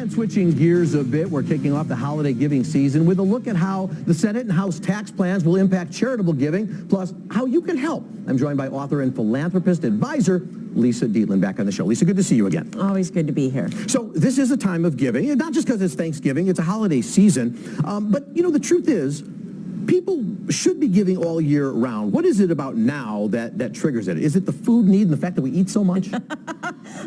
And switching gears a bit, we're kicking off the holiday giving season with a look at how the Senate and House tax plans will impact charitable giving, plus how you can help. I'm joined by author and philanthropist advisor Lisa Dietlin, back on the show. Lisa, good to see you again. Always good to be here. So this is a time of giving, and not just because it's Thanksgiving, it's a holiday season. But, you know, the truth is, people should be giving all year round. What is it about now that triggers it? Is it the food need and the fact that we eat so much?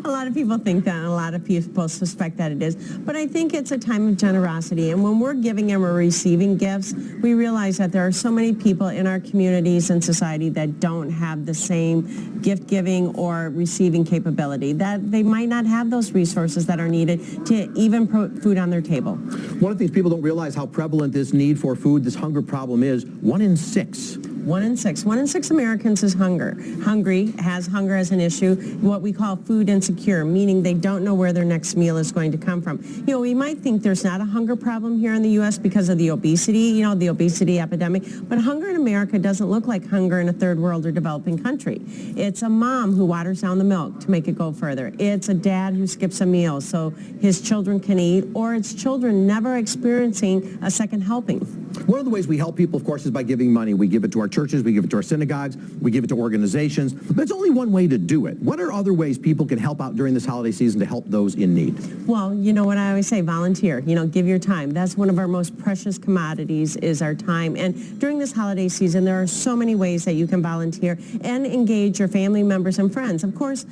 A lot of people think that, and a lot of people suspect that it is. But I think it's a time of generosity. And when we're giving and we're receiving gifts, we realize that there are so many people in our communities and society that don't have the same gift giving or receiving capability, that they might not have those resources that are needed to even put food on their table. One of the things people don't realize how prevalent this need for food, this hunger problem is. 1 in 6. 1 in 6. 1 in 6 Americans is hungry, has hunger as an issue, what we call food insecure, meaning they don't know where their next meal is going to come from. You know, we might think there's not a hunger problem here in the U.S. because of the obesity, the obesity epidemic, but hunger in America doesn't look like hunger in a third world or developing country. It's a mom who waters down the milk to make it go further. It's a dad who skips a meal so his children can eat, or it's children never experiencing a second helping. One of the ways we help people, of course, is by giving money. We give it to our churches, we give it to our synagogues, we give it to organizations, but it's only one way to do it. What are other ways people can help out during this holiday season to help those in need? Well, you know what I always say, volunteer, give your time. That's one of our most precious commodities is our time. And during this holiday season, there are so many ways that you can volunteer and engage your family members and friends. Of course,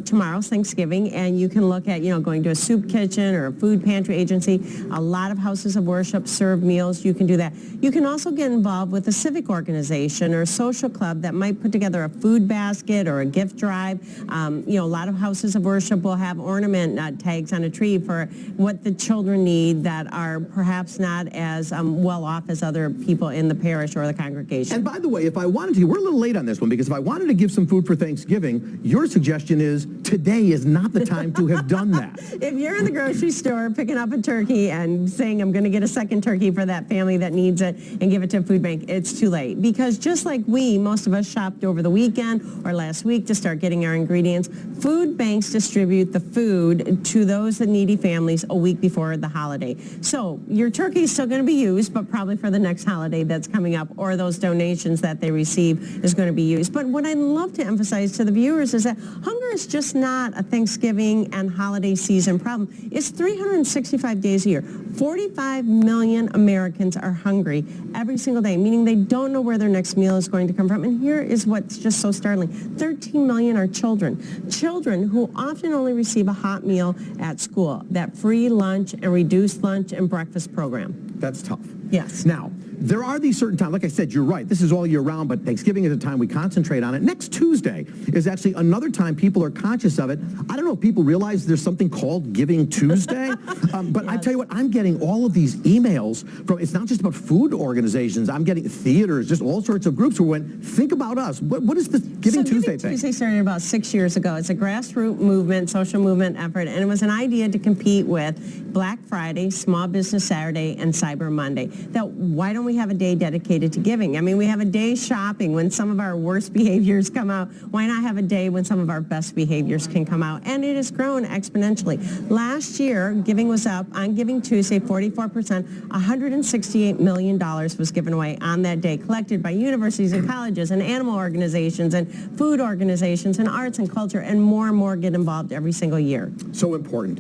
tomorrow's Thanksgiving, and you can look at, going to a soup kitchen or a food pantry agency. A lot of houses of worship serve meals. You can do that. You can also get involved with a civic organization or a social club that might put together a food basket or a gift drive. A lot of houses of worship will have ornament tags on a tree for what the children need that are perhaps not as well off as other people in the parish or the congregation. And by the way, if I wanted to, we're a little late on this one, because if I wanted to give some food for Thanksgiving, your suggestion is today is not the time to have done that. If you're in the grocery store picking up a turkey and saying, I'm going to get a second turkey for that family that needs it and give it to a food bank, it's too late. Because just like most of us shopped over the weekend or last week to start getting our ingredients, food banks distribute the food to those needy families a week before the holiday. So your turkey is still going to be used, but probably for the next holiday that's coming up, or those donations that they receive is going to be used. But what I'd love to emphasize to the viewers is that hunger is just not a Thanksgiving and holiday season problem. It's 365 days a year. 45 million Americans are hungry every single day, meaning they don't know where their next meal is going to come from. And here is what's just so startling. 13 million are children. Children who often only receive a hot meal at school, that free lunch and reduced lunch and breakfast program. That's tough. Yes. Now, there are these certain times, like I said, you're right, this is all year round, but Thanksgiving is a time we concentrate on it. Next Tuesday is actually another time people are conscious of it. I don't know if people realize there's something called Giving Tuesday, but yes. I tell you what, I'm getting all of these emails from, it's not just about food organizations, I'm getting theaters, just all sorts of groups who went, think about us. What is the Giving Tuesday thing? Tuesday started about 6 years ago. It's a grassroots movement, social movement effort, and it was an idea to compete with Black Friday, Small Business Saturday, and Cyber Monday. Now, why don't we have a day dedicated to giving? I mean, we have a day shopping when some of our worst behaviors come out. Why not have a day when some of our best behaviors can come out? And it has grown exponentially. Last year, giving was up on Giving Tuesday, 44%. $168 million was given away on that day, collected by universities and colleges and animal organizations and food organizations and arts and culture, and more get involved every single year. So important.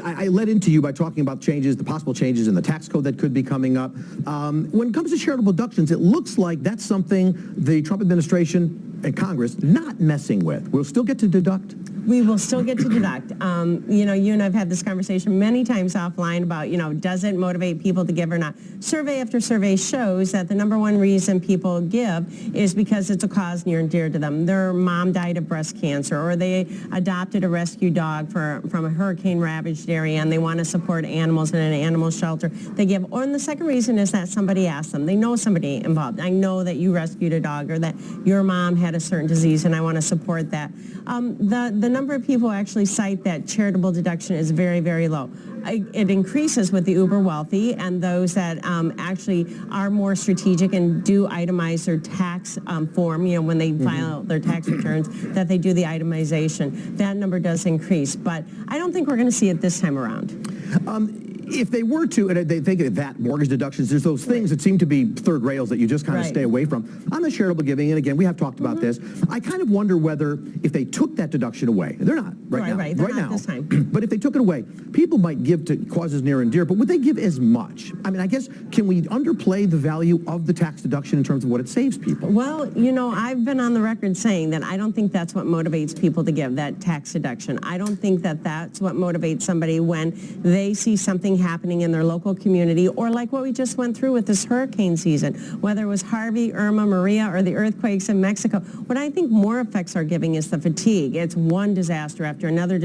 I led into you by talking about changes, the possible changes in the tax code that could be coming up. When it comes to charitable deductions, it looks like that's something the Trump administration and Congress not messing with. We'll still get to deduct? We will still get to deduct. You and I have had this conversation many times offline about, does it motivate people to give or not? Survey after survey shows that the number one reason people give is because it's a cause near and dear to them. Their mom died of breast cancer, or they adopted a rescue dog from a hurricane-ravaged area, and they want to support animals in an animal shelter. They give. Or and the second reason is that somebody asked them. They know somebody involved. I know that you rescued a dog, or that your mom had a certain disease, and I want to support that. The number of people actually cite that charitable deduction is very, very low. It increases with the uber wealthy and those that actually are more strategic and do itemize their tax form, when they file their tax returns, that they do the itemization. That number does increase, but I don't think we're going to see it this time around. If they were to, and they think of that, mortgage deductions, there's those things that seem to be third rails that you just kind of stay away from. On the charitable giving, and again, we have talked about this, I kind of wonder whether if they took that deduction away, they're not right now, They're not this time. but if they took it away, people might give to causes near and dear, but would they give as much? I mean, I guess, can we underplay the value of the tax deduction in terms of what it saves people? Well, I've been on the record saying that I don't think that's what motivates people to give, that tax deduction. I don't think that that's what motivates somebody when they see something happening in their local community, or like what we just went through with this hurricane season, whether it was Harvey, Irma, Maria, or the earthquakes in Mexico. What I think more affects our giving is the fatigue. It's one disaster after another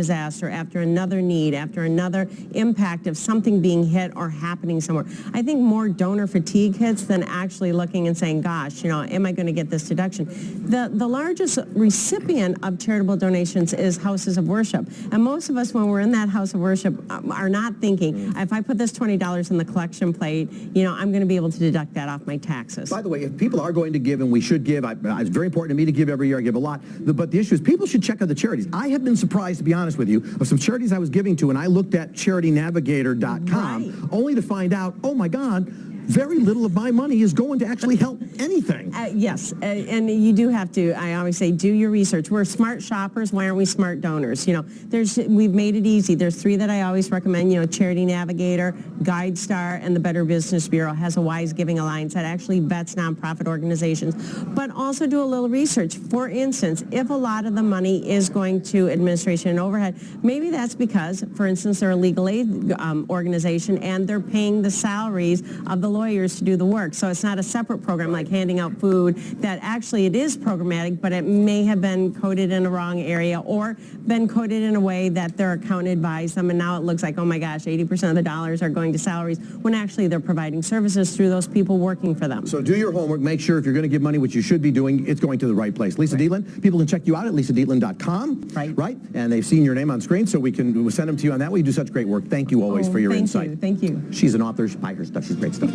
need, after another impact of something being hit or happening somewhere. I think more donor fatigue hits than actually looking and saying, gosh, am I going to get this deduction? The largest recipient of charitable donations is houses of worship. And most of us, when we're in that house of worship, are not thinking, if I put this $20 in the collection plate, I'm going to be able to deduct that off my taxes. By the way, if people are going to give, and we should give, it's very important to me to give every year. I give a lot. But the issue is people should check out the charities. I have been surprised, to be honest with you, of some charities I was giving to, and I looked at charitynavigator.com only to find out, oh my God, very little of my money is going to actually help anything. Yes, and you do have to, I always say, do your research. We're smart shoppers. Why aren't we smart donors? We've made it easy. There's three that I always recommend, Charity Navigator, GuideStar, and the Better Business Bureau has a Wise Giving Alliance that actually vets nonprofit organizations. But also do a little research. For instance, if a lot of the money is going to administration and overhead, maybe that's because, for instance, they're a legal aid organization and they're paying the salaries of the lawyers to do the work. So it's not a separate program like handing out food, that actually it is programmatic, but it may have been coded in a wrong area or been coded in a way that their accountant advised them, and now it looks like, oh my gosh, 80% of the dollars are going to salaries, when actually they're providing services through those people working for them. So do your homework. Make sure if you're going to give money, which you should be doing, it's going to the right place. Lisa Dietlin, people can check you out at lisadietlin.com. Right? And they've seen your name on screen, so we can send them to you on that way. You do such great work. Thank you always for your insight. Thank you. She's an author. Buy her stuff. She's great stuff.